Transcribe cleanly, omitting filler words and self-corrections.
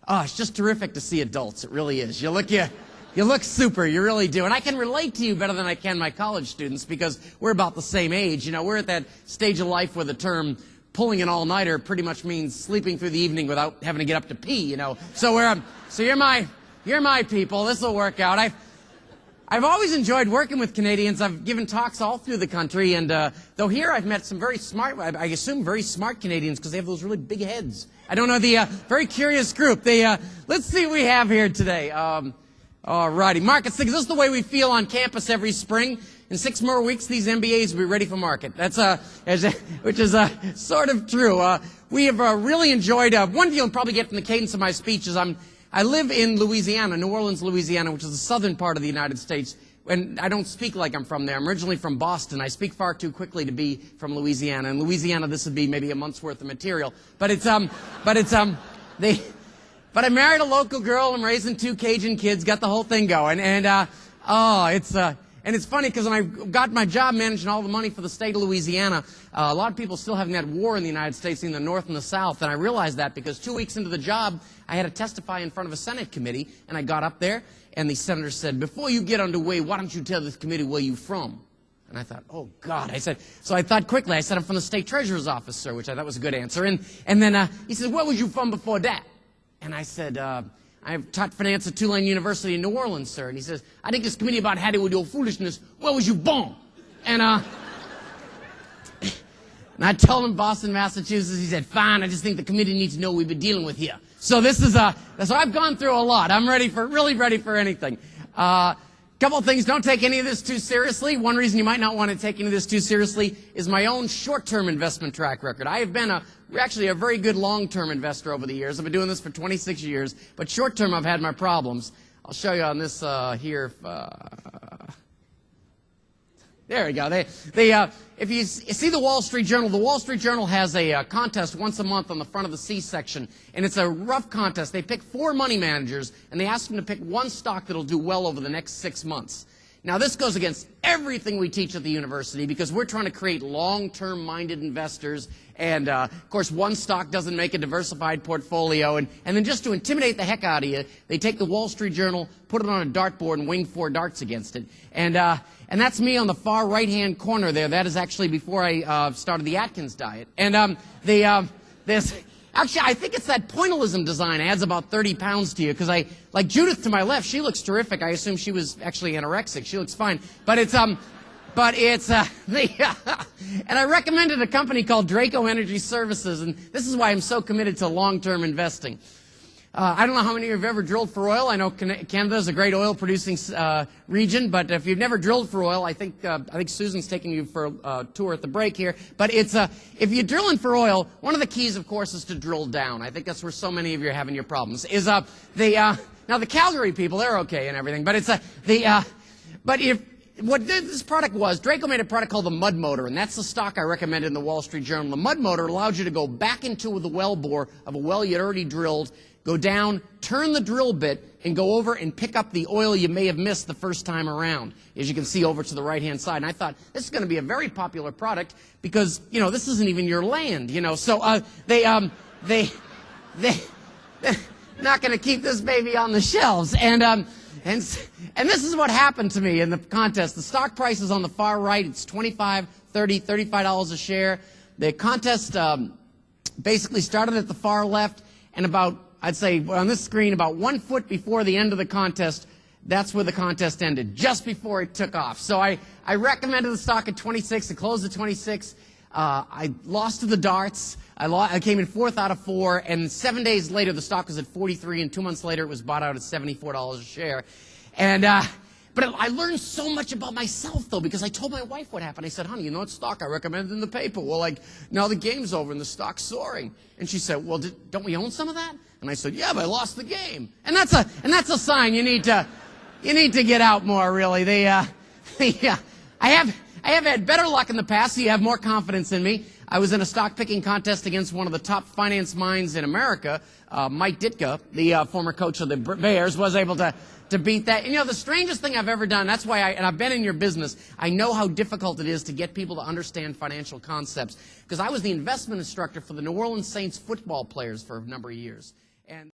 Oh, it's just terrific to see adults. It really is. You look super. You really do. And I can relate to you better than I can my college students because we're about the same age. You know, we're at that stage of life where the term pulling an all-nighter pretty much means sleeping through the evening without having to get up to pee, you know. So you're my people. This will work out. I've always enjoyed working with Canadians. I've given talks all through the country, and though here I've met some very smart, I assume very smart Canadians because they have those really big heads. I don't know, the very curious group. Let's see what we have here today. All righty. Market six. This is the way we feel on campus every spring. In 6 more weeks, these MBAs will be ready for market. Which is sort of true. We have really enjoyed, one thing you'll probably get from the cadence of my speech is I live in Louisiana, New Orleans, Louisiana, which is the southern part of the United States. And I don't speak like I'm from there. I'm originally from Boston. I speak far too quickly to be from Louisiana. In Louisiana, this would be maybe a month's worth of material. But I married a local girl. I'm raising 2 Cajun kids. Got the whole thing going. And it's funny because when I got my job managing all the money for the state of Louisiana, a lot of people still having that war in the United States in the North and the South. And I realized that because 2 weeks into the job, I had to testify in front of a Senate committee. And I got up there, and the senator said, "Before you get underway, why don't you tell this committee where you're from?" And I thought, oh, God. So I thought quickly. I said, "I'm from the state treasurer's office, sir," which I thought was a good answer. And then he said, "Where was you from before that?" And I said, "I've taught finance at Tulane University in New Orleans, sir." And he says, "I think this committee about had it with your foolishness. Where was you born?" And I told him Boston, Massachusetts. He said, "Fine, I just think the committee needs to know what we've been dealing with here." So so I've gone through a lot. I'm really ready for anything. Couple of things. Don't take any of this too seriously. One reason you might not want to take any of this too seriously is my own short-term investment track record. I have been actually a very good long-term investor over the years. I've been doing this for 26 years, but short-term I've had my problems. I'll show you on this here. There we go. If you see the Wall Street Journal has a contest once a month on the front of the C section, and it's a rough contest. They pick 4 money managers, and they ask them to pick one stock that'll do well over the next 6 months. Now, this goes against everything we teach at the university because we're trying to create long-term minded investors. And, of course, one stock doesn't make a diversified portfolio. And then just to intimidate the heck out of you, they take the Wall Street Journal, put it on a dartboard, and wing 4 darts against it. And that's me on the far right-hand corner there. That is actually before I started the Atkins diet. And actually, I think it's that pointillism design adds about 30 pounds to you because like Judith to my left, she looks terrific. I assume she was actually anorexic. She looks fine. But and I recommended a company called Draco Energy Services, and this is why I'm so committed to long-term investing. I don't know how many of you have ever drilled for oil. I know Canada is a great oil-producing region, but if you've never drilled for oil, I think Susan's taking you for a tour at the break here. But if you're drilling for oil, one of the keys, of course, is to drill down. I think that's where so many of you are having your problems. Now the Calgary people, they're okay and everything, but what this product was, Draco made a product called the mud motor, and that's the stock I recommended in the Wall Street Journal. The mud motor allowed you to go back into the well bore of a well you'd already drilled, go down, turn the drill bit, and go over and pick up the oil you may have missed the first time around, as you can see over to the right-hand side. And I thought, this is going to be a very popular product because, this isn't even your land, So they're not going to keep this baby on the shelves. And this is what happened to me in the contest. The stock price is on the far right. It's $25, $30, $35 a share. The contest basically started at the far left, and I'd say on this screen, about 1 foot before the end of the contest, that's where the contest ended, just before it took off. So I recommended the stock at 26. It closed at 26. I lost to the darts. I came in 4th out of 4, and 7 days later, the stock was at 43, and 2 months later, it was bought out at $74 a share. But I learned so much about myself, though, because I told my wife what happened. I said, "Honey, you know what stock I recommended in the paper? Well, now the game's over and the stock's soaring." And she said, "Well, don't we own some of that?" And I said, "Yeah, but I lost the game." And that's a sign you need to get out more, really. I have had better luck in the past, so you have more confidence in me. I was in a stock picking contest against one of the top finance minds in America. Mike Ditka, the former coach of the Bears, was able to beat that. And, the strangest thing I've ever done, that's why and I've been in your business, I know how difficult it is to get people to understand financial concepts, because I was the investment instructor for the New Orleans Saints football players for a number of years. And